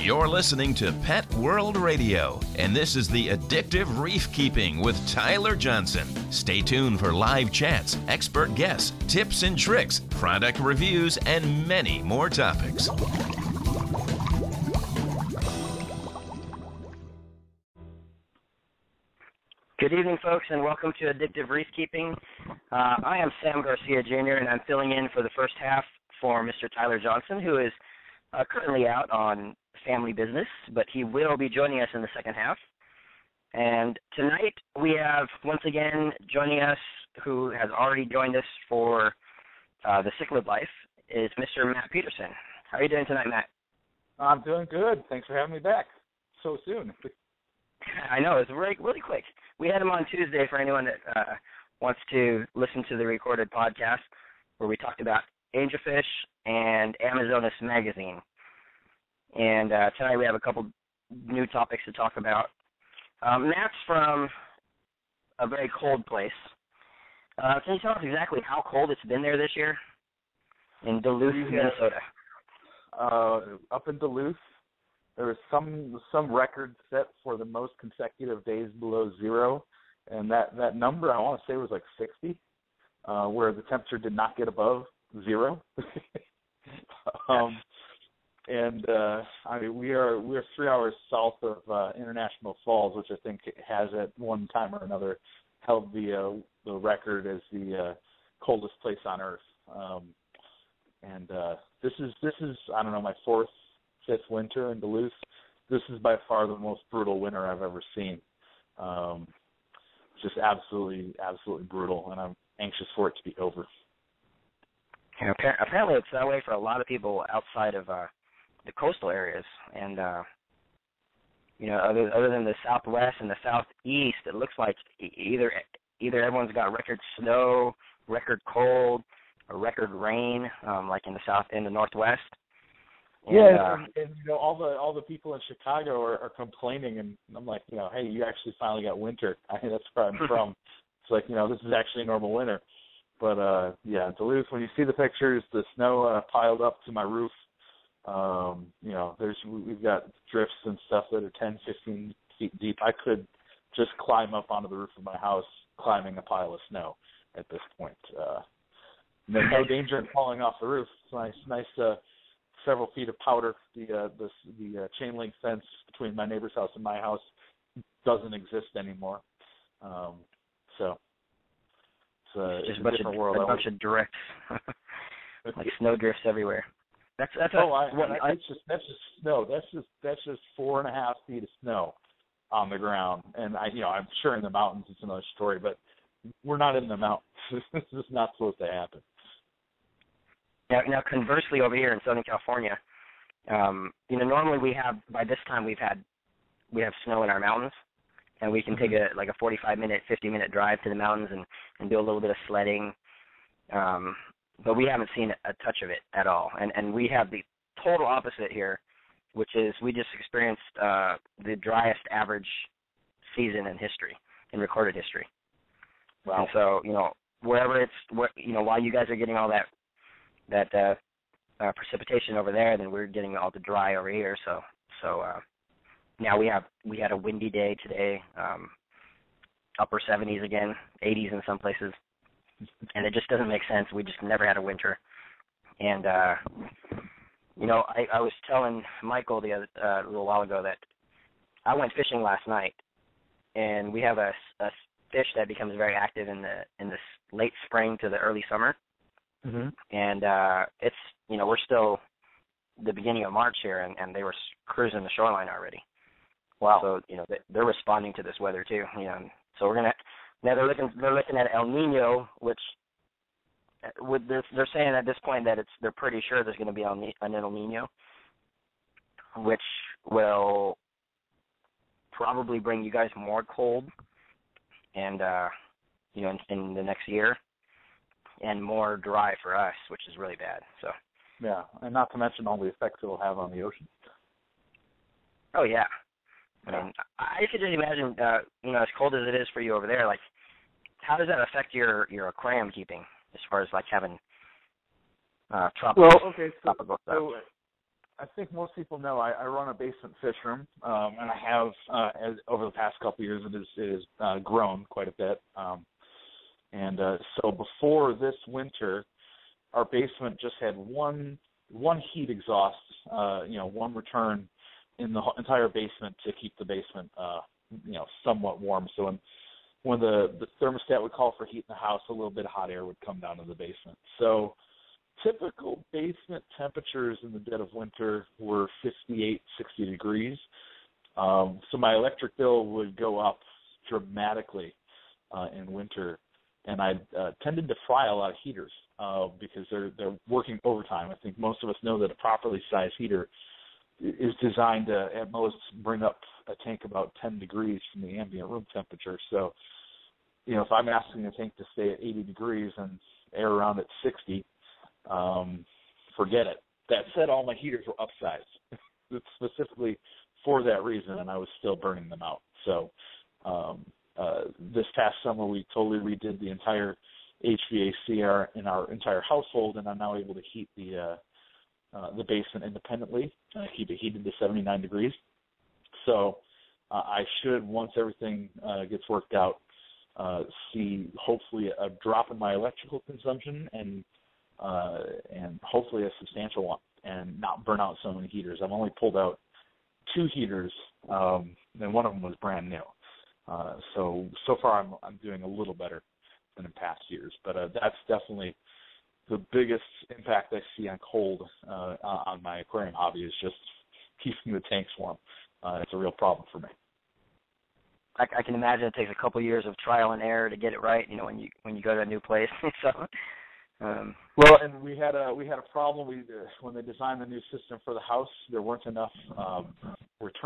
You're listening to Pet World Radio, and this is the Addictive Reef Keeping with Tyler Johnson. Stay tuned for live chats, expert guests, tips and tricks, product reviews, and many more topics. Good evening, folks, and welcome to Addictive Reef Keeping. I am Sam Garcia, Jr., and I'm filling in for the first half for Mr. Tyler Johnson, who is currently out on family business, but he will be joining us in the second half. And tonight we have, once again, joining us, who has already joined us for the Cichlid Life, is Mr. Matt Pedersen. How are you doing tonight, Matt? I'm doing good. Thanks for having me back so soon. I know, it's really quick. We had him on Tuesday for anyone that wants to listen to the recorded podcast where we talked about angelfish and Amazonas magazine. And tonight we have a couple new topics to talk about. Matt's from a very cold place. Can you tell us exactly how cold it's been there this year in Duluth, Minnesota? Up in Duluth, there was some record set for the most consecutive days below zero, and that number I want to say was like 60, where the temperature did not get above zero. We are 3 hours south of International Falls, which I think has at one time or another held the record as the coldest place on Earth. This is I don't know, my fourth, fifth winter in Duluth. This is by far the most brutal winter I've ever seen. Just absolutely brutal, and I'm anxious for it to be over. Yeah, apparently it's that way for a lot of people outside of the coastal areas, and other than the Southwest and the Southeast, it looks like either everyone's got record snow, record cold, or record rain, like in the South, in the Northwest. And, and all the people in Chicago are complaining, and I'm like, hey, you actually finally got winter. That's where I'm from. It's like, this is actually a normal winter. But Duluth, when you see the pictures, the snow piled up to my roof. We've got drifts and stuff that are 10, 15 feet deep. I could just climb up onto the roof of my house, climbing a pile of snow at this point. No danger of falling off the roof. It's nice. Several feet of powder. The chain link fence between my neighbor's house and my house doesn't exist anymore. It's just a different world. A bunch of drifts, like snow drifts everywhere. That's just snow. That's just 4.5 feet of snow on the ground, and I'm sure in the mountains it's another story, but we're not in the mountains. This is not supposed to happen. Now, conversely, over here in Southern California, normally by this time we have snow in our mountains, and we can take a 45-minute, 50-minute drive to the mountains and do a little bit of sledding. But we haven't seen a touch of it at all. And we have the total opposite here, which is we just experienced the driest average season in recorded history. Wow. And so, wherever while you guys are getting all that precipitation over there, then we're getting all the dry over here. So now we had a windy day today, upper 70s again, 80s in some places, and it just doesn't make sense. We just never had a winter. And I was telling Michael a little while ago that I went fishing last night, and we have a fish that becomes very active in the late spring to the early summer. Mm-hmm. And it's we're still the beginning of March here, and they were cruising the shoreline already. Wow. So they're responding to this weather too. So we're gonna now they're looking at El Nino, which they're saying at this point that they're pretty sure there's going to be an El Nino, which will probably bring you guys more cold, and in the next year. And more dry for us, which is really bad. So. Yeah, and not to mention all the effects it'll have on the ocean. Oh yeah, I mean, I could just imagine, as cold as it is for you over there. Like, how does that affect your aquarium keeping, as far as like having tropical stuff? I think most people know I run a basement fish room, and I have over the past couple of years it has grown quite a bit. So before this winter, our basement just had one heat exhaust, one return in the entire basement to keep the basement, somewhat warm. So when the thermostat would call for heat in the house, a little bit of hot air would come down to the basement. So typical basement temperatures in the dead of winter were 58, 60 degrees. So my electric bill would go up dramatically in winter, and I tended to fry a lot of heaters because they're working overtime. I think most of us know that a properly sized heater is designed to at most bring up a tank about 10 degrees from the ambient room temperature. So, if I'm asking a tank to stay at 80 degrees and air around at 60, forget it. That said, all my heaters were upsized specifically for that reason, and I was still burning them out. So this past summer, we totally redid the entire HVAC in our entire household, and I'm now able to heat the basement independently, keep it heated to 79 degrees. So I should, once everything gets worked out, see hopefully a drop in my electrical consumption and hopefully a substantial one, and not burn out so many heaters. I've only pulled out 2 heaters, and one of them was brand new. So far I'm doing a little better than in past years, but that's definitely the biggest impact I see on cold on my aquarium hobby is just keeping the tanks warm. It's a real problem for me. I can imagine it takes a couple years of trial and error to get it right. When you go to a new place. So. Well, and we had a problem. When they designed the new system for the house, there weren't enough